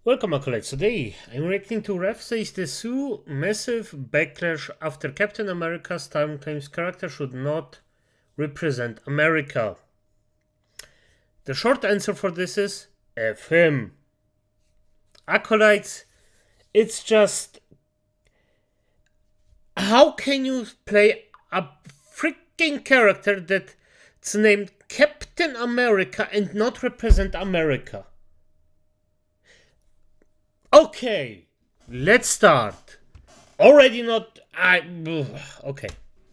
Welcome, acolytes. Today, I'm reacting to Ref says the Sue massive backlash after Captain America's time claims character should not represent America. The short answer for this is F him. Acolytes, it's just. How can you play a freaking character that's named Captain America and not represent America? Okay, let's start. Already not. Okay.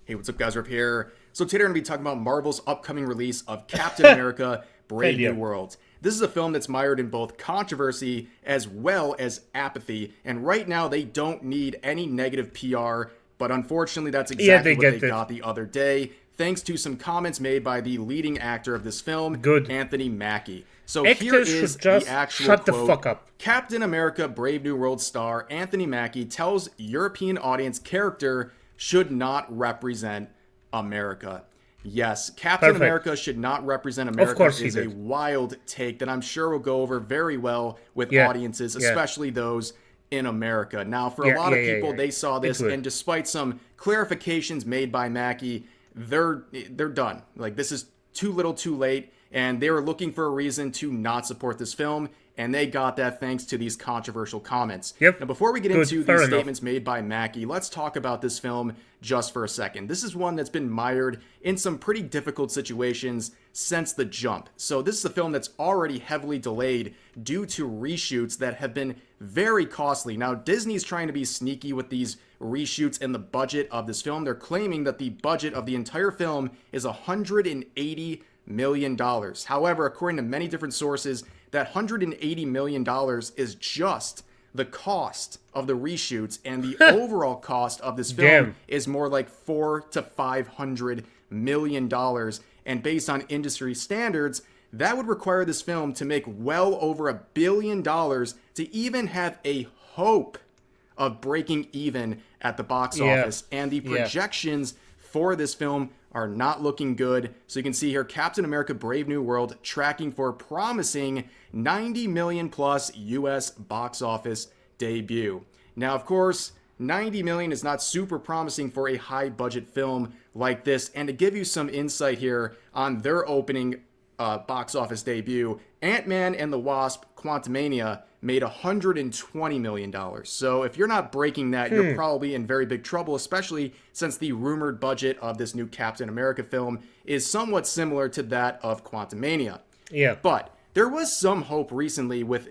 Hey, what's up, guys? Rip here. So today we're going to be talking about Marvel's upcoming release of Captain America Brave New World. This is a film that's mired in both controversy as well as apathy, and right now they don't need any negative PR, but unfortunately that's exactly what they got the other day, thanks to some comments made by the leading actor of this film, Anthony Mackie. So here is the actual shut quote. The fuck up. Captain America Brave New World star Anthony Mackie tells European audience character should not represent America. Yes, Captain America should not represent America is a wild take that I'm sure will go over very well with audiences, especially those in America. Now, for a lot of people, they saw this, and despite some clarifications made by Mackie, they're done. Like, this is too little too late, and they were looking for a reason to not support this film, and they got that thanks to these controversial comments. Now, before we get into these statements made by Mackie, let's talk about this film just for a second. This is one that's been mired in some pretty difficult situations since the jump. So this is a film that's already heavily delayed due to reshoots that have been very costly. Now, Disney's trying to be sneaky with these reshoots and the budget of this film. They're claiming that the budget of the entire film is $180 million. However, according to many different sources, that $180 million is just the cost of the reshoots, and the overall cost of this film is more like $400 to $500 million. And based on industry standards, that would require this film to make well over $1 billion to even have a hope of breaking even at the box office. And the projections for this film are not looking good. So you can see here, Captain America Brave New World tracking for a promising 90 million plus US box office debut. Now, of course, 90 million is not super promising for a high budget film like this. And to give you some insight here on their opening box office debut, Ant-Man and the Wasp Quantumania made $120 million. So if you're not breaking that, you're probably in very big trouble, especially since the rumored budget of this new Captain America film is somewhat similar to that of Quantumania. But there was some hope recently with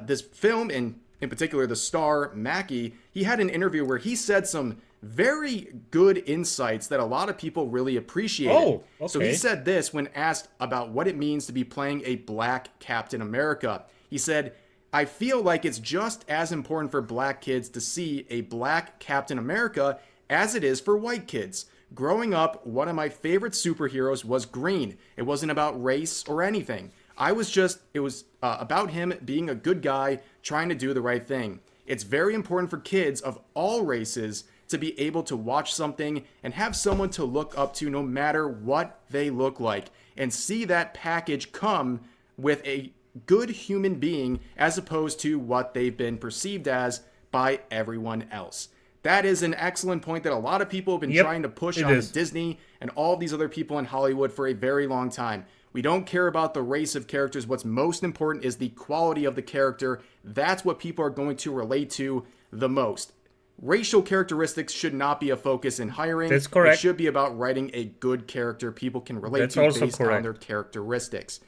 this film, and in particular the star Mackie. He had an interview where he said some very good insights that a lot of people really appreciated. So he said this when asked about what it means to be playing a black Captain America. He said, "I feel like it's just as important for black kids to see a black Captain America as it is for white kids. Growing up, one of my favorite superheroes was Green. It wasn't about race or anything. It was about him being a good guy trying to do the right thing. It's very important for kids of all races to be able to watch something and have someone to look up to no matter what they look like, and see that package come with a good human being as opposed to what they've been perceived as by everyone else." That is an excellent point that a lot of people have been trying to push on Disney and all these other people in Hollywood for a very long time. We don't care about the race of characters. What's most important is the quality of the character. That's what people are going to relate to the most. Racial characteristics should not be a focus in hiring. That's correct. It should be about writing a good character people can relate to based on their characteristics.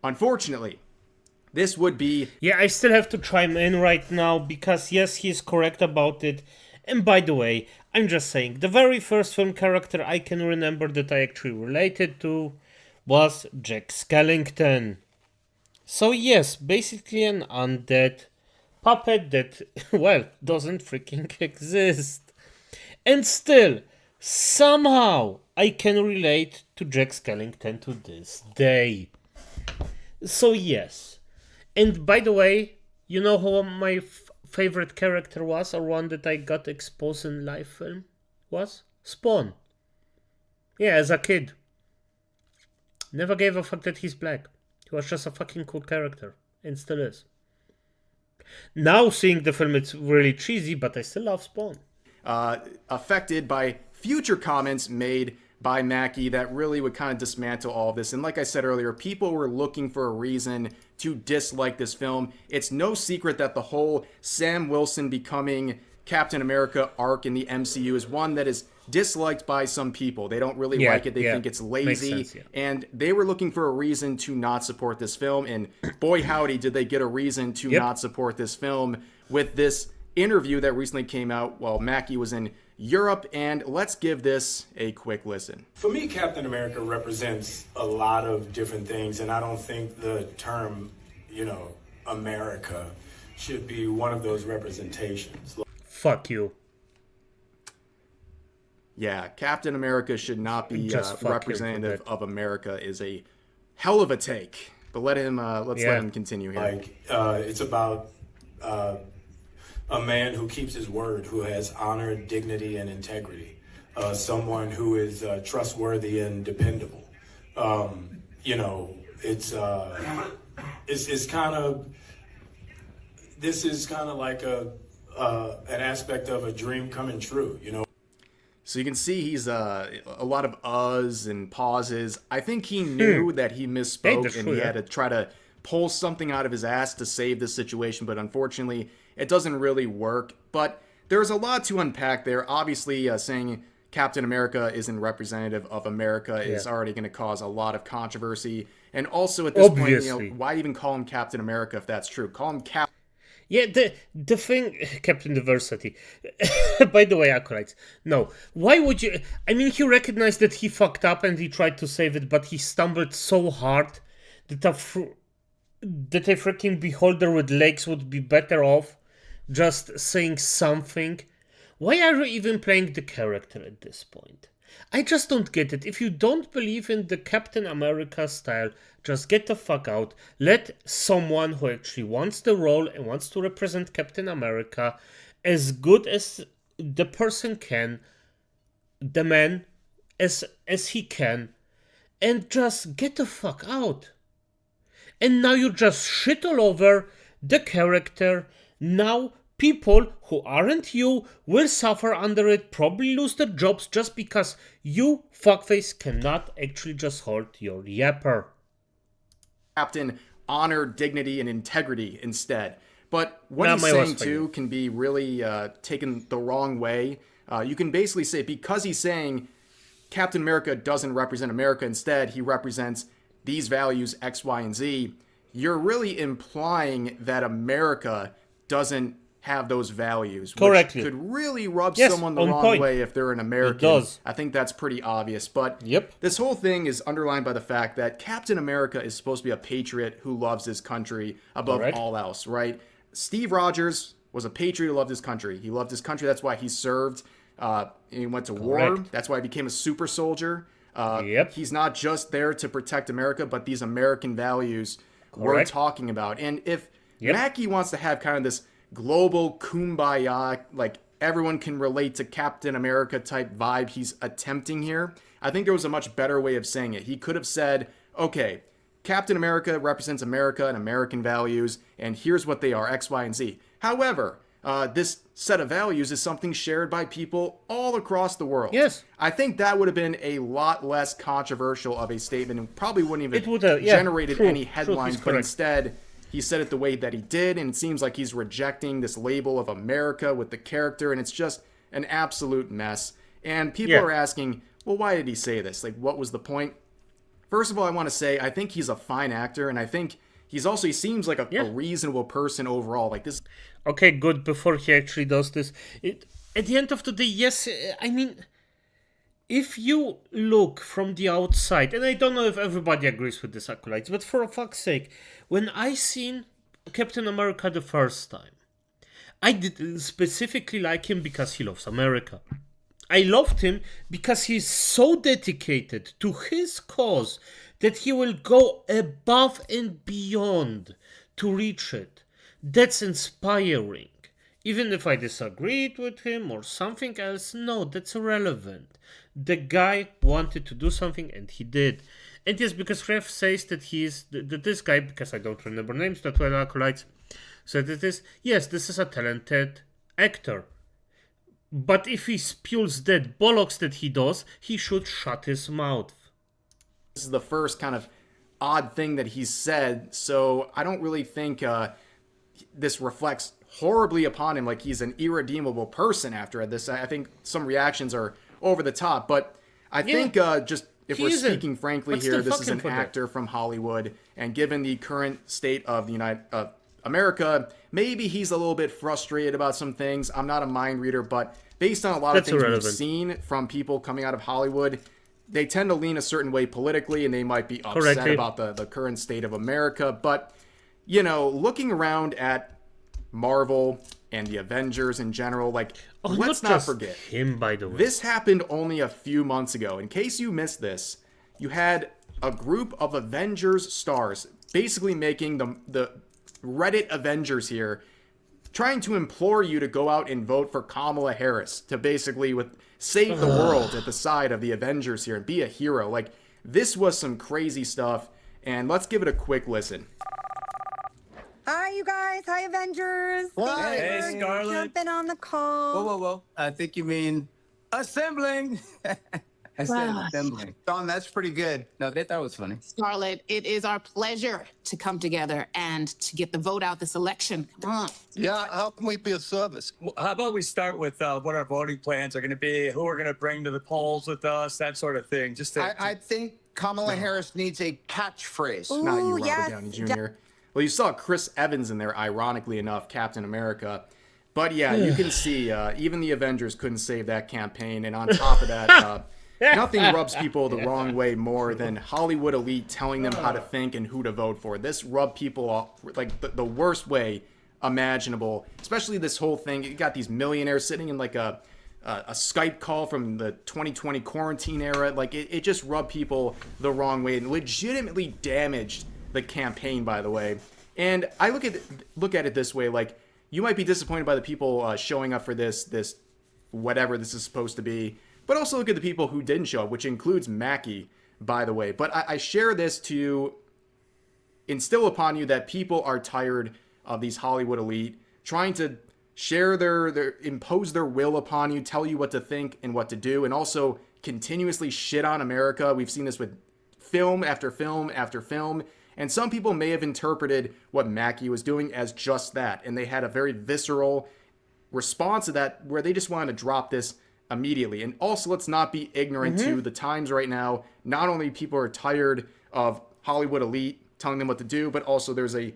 Unfortunately, this would be... I still have to chime in right now because yes, he's correct about it. And by the way, I'm just saying, the very first film character I can remember that I actually related to was Jack Skellington. So yes, basically an undead puppet that, well, doesn't freaking exist. And still, somehow, I can relate to Jack Skellington to this day. So yes. And by the way, you know who my favorite character was, or one that I got exposed in live film was? Spawn. Yeah, as a kid. Never gave a fuck that he's black. He was just a fucking cool character. And still is. Now seeing the film, it's really cheesy, but I still love Spawn. Affected by future comments made by Mackie that really would kind of dismantle all of this. And like I said earlier, people were looking for a reason to dislike this film. It's no secret that the whole Sam Wilson becoming Captain America arc in the MCU is one that is disliked by some people. They don't really like it. They think it's lazy. Sense, and they were looking for a reason to not support this film. And boy, howdy, did they get a reason to not support this film with this interview that recently came out while Mackie was in Europe. And let's give this a quick listen. For me, Captain America represents a lot of different things, and I don't think the term, America should be one of those representations. Fuck you. Yeah, Captain America should not be representative of America is a hell of a take. But let him let him continue here. It's about a man who keeps his word, who has honor, dignity, and integrity. Someone who is trustworthy and dependable. It's kind of. This is kind of like an aspect of a dream coming true. So you can see he's a lot of uhs and pauses. I think he knew that he misspoke and he had to try to pull something out of his ass to save this situation, but unfortunately it doesn't really work. But there's a lot to unpack there. Obviously, saying Captain America isn't representative of America is already going to cause a lot of controversy. And also at this point, why even call him Captain America if that's true? Call him Captain. Yeah, the thing, Captain Diversity. By the way, acolytes, no. Why would you? I mean, he recognized that he fucked up and he tried to save it, but he stumbled so hard that a freaking beholder with legs would be better off just saying something. Why are you even playing the character at this point? I just don't get it. If you don't believe in the Captain America style, just get the fuck out. Let someone who actually wants the role and wants to represent Captain America as good as the person can, the man as he can, and just get the fuck out. And now you just shit all over the character. Now people who aren't you will suffer under it, probably lose their jobs just because you, fuckface, cannot actually just hold your yapper. Captain, honor, dignity, and integrity instead. But what he's saying too can be really taken the wrong way. You can basically say because he's saying Captain America doesn't represent America, instead he represents these values X, Y, and Z. You're really implying that America doesn't have those values, which could really rub someone the wrong way if they're an American. It does. I think that's pretty obvious. But this whole thing is underlined by the fact that Captain America is supposed to be a patriot who loves his country above all else, right? Steve Rogers was a patriot who loved his country. He loved his country. That's why he served. He went to war. That's why he became a super soldier. He's not just there to protect America, but these American values we're talking about. And if Mackie wants to have kind of this global kumbaya, like everyone can relate to Captain America type vibe he's attempting here, I think there was a much better way of saying it. He could have said, okay, Captain America represents America and American values, and here's what they are, X, Y, and Z. However, this set of values is something shared by people all across the world. Yes. I think that would have been a lot less controversial of a statement and probably wouldn't even generated any headlines, but instead he said it the way that he did, and it seems like he's rejecting this label of America with the character, and it's just an absolute mess. And people are asking, well, why did he say this? Like, what was the point? First of all, I want to say, I think he's a fine actor, and I think he seems like a reasonable person overall. Like this. Okay, good. Before he actually does this, at the end of the day, yes, I mean, if you look from the outside, and I don't know if everybody agrees with this, acolytes, but for fuck's sake, when I seen Captain America the first time, I did specifically like him because he loves America. I loved him because he's so dedicated to his cause that he will go above and beyond to reach it. That's inspiring. Even if I disagreed with him or something else, no, that's irrelevant. The guy wanted to do something and he did. And yes, because Ref says that this guy, because I don't remember names that well, acolytes, So that is, yes, this is a talented actor. But if he spews that bollocks that he does, he should shut his mouth. This is the first kind of odd thing that he's said, so I don't really think this reflects horribly upon him like he's an irredeemable person after this. I think some reactions are over the top, but I think just if we're speaking frankly here, this is an actor from Hollywood, and given the current state of the America, maybe he's a little bit frustrated about some things. I'm not a mind reader, but based on a lot of things we've seen from people coming out of Hollywood, they tend to lean a certain way politically, and they might be upset about the current state of America. But, you know, looking around at Marvel and the Avengers in general, like, let's not forget him, by the way. This happened only a few months ago. In case you missed this, you had a group of Avengers stars basically making the Reddit Avengers here, trying to implore you to go out and vote for Kamala Harris to basically save the world at the side of the Avengers here and be a hero. Like, this was some crazy stuff, and let's give it a quick listen. Hi, you guys. Hi, Avengers. Hey, Scarlet. Jumping on the call. Whoa. I think you mean assembling. I said assembling. Don, that's pretty good. No, they thought it was funny. Scarlett, it is our pleasure to come together and to get the vote out this election. Come on. Yeah, how can we be of service? Well, how about we start with what our voting plans are going to be, who we're going to bring to the polls with us, that sort of thing. I think Kamala Harris needs a catchphrase. Ooh, Not you, Robert yes. Downey Jr. Well, you saw Chris Evans in there, ironically enough, Captain America. But yeah, you can see even the Avengers couldn't save that campaign. And on top of that, nothing rubs people the wrong way more than Hollywood elite telling them how to think and who to vote for. This rubbed people off like the worst way imaginable. Especially this whole thing. You got these millionaires sitting in like a Skype call from the 2020 quarantine era. Like it just rubbed people the wrong way and legitimately damaged the campaign, by the way. And I look at it this way, like, you might be disappointed by the people showing up for this whatever this is supposed to be, but also look at the people who didn't show up, which includes Mackie, by the way. But I share this to instill upon you that people are tired of these Hollywood elite trying to share their impose their will upon you, tell you what to think and what to do, and also continuously shit on America. We've seen this with film after film after film. And some people may have interpreted what Mackie was doing as just that. And they had a very visceral response to that where they just wanted to drop this immediately. And also, let's not be ignorant to the times right now. Not only people are tired of Hollywood elite telling them what to do, but also there's a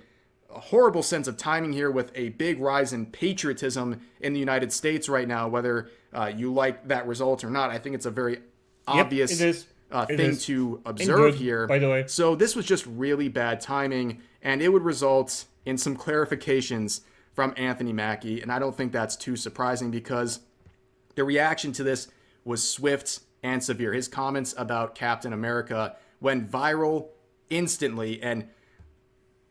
horrible sense of timing here with a big rise in patriotism in the United States right now, whether you like that result or not. I think it's a very obvious thing to observe here. By the way. So this was just really bad timing, and it would result in some clarifications from Anthony Mackie, and I don't think that's too surprising because the reaction to this was swift and severe. His comments about Captain America went viral instantly, and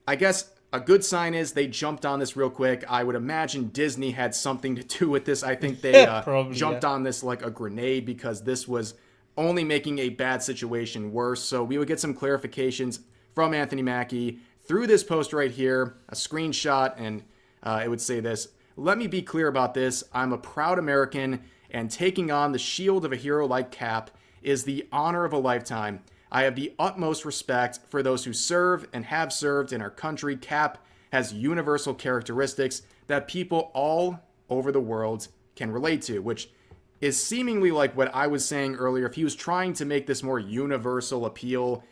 I guess a good sign is they jumped on this real quick. I would imagine Disney had something to do with this. I think they jumped on this like a grenade because this was only making a bad situation worse. So we would get some clarifications from Anthony Mackie through this post right here, a screenshot, and it would say this: "Let me be clear about this. I'm a proud American, and taking on the shield of a hero like Cap is the honor of a lifetime. I have the utmost respect for those who serve and have served in our country. Cap has universal characteristics that people all over the world can relate to," which is seemingly like what I was saying earlier. If he was trying to make this more universal appeal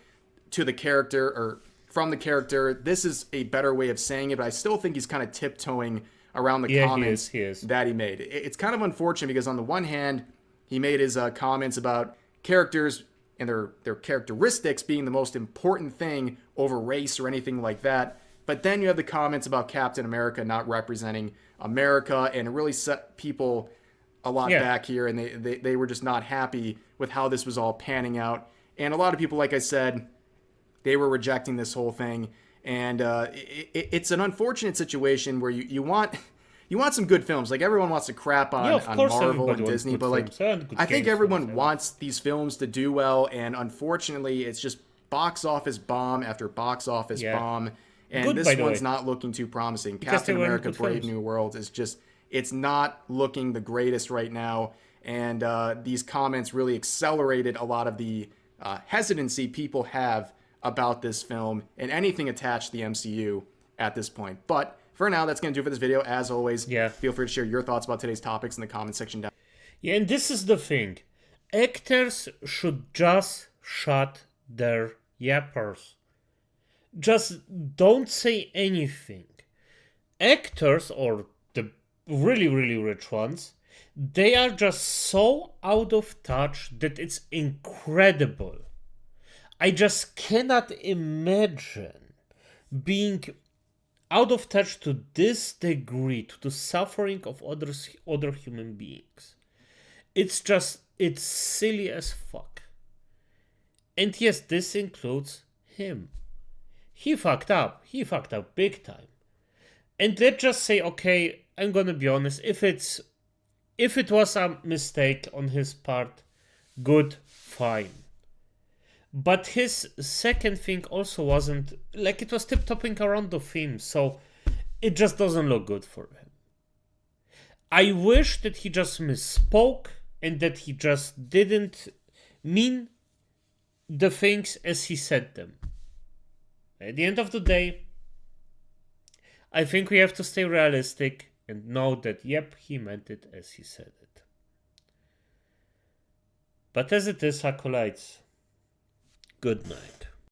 to the character or from the character, this is a better way of saying it, but I still think he's kind of tiptoeing around the comments that he made. It's kind of unfortunate because on the one hand, he made his comments about characters and their characteristics being the most important thing over race or anything like that. But then you have the comments about Captain America not representing America, and it really set people a lot back here, and they were just not happy with how this was all panning out. And a lot of people, like I said, they were rejecting this whole thing. And it's an unfortunate situation where you want some good films. Like, everyone wants to crap on Marvel and Disney, but like I think everyone wants these films to do well, and unfortunately it's just box office bomb after box office bomb. And Good, by this the one's way. not looking too promising. Because Captain they were America good Brave films. New World is just, it's not looking the greatest right now. And these comments really accelerated a lot of the hesitancy people have about this film and anything attached to the MCU at this point. But for now, that's going to do it for this video. As always, feel free to share your thoughts about today's topics in the comment section down. Yeah, and this is the thing. Actors should just shut their yappers. Just don't say anything. Actors, or the really, really rich ones, they are just so out of touch that it's incredible. I just cannot imagine being out of touch to this degree, to the suffering of other human beings. It's silly as fuck. And yes, this includes him. He fucked up big time. And let's just say, okay, I'm gonna be honest, if it was a mistake on his part, good, fine. But his second thing also wasn't, like, it was tiptoeing around the theme, so it just doesn't look good for him. I wish that he just misspoke and that he just didn't mean the things as he said them. At the end of the day, I think we have to stay realistic and know that, yep, he meant it as he said it. But as it is, acolytes, good night.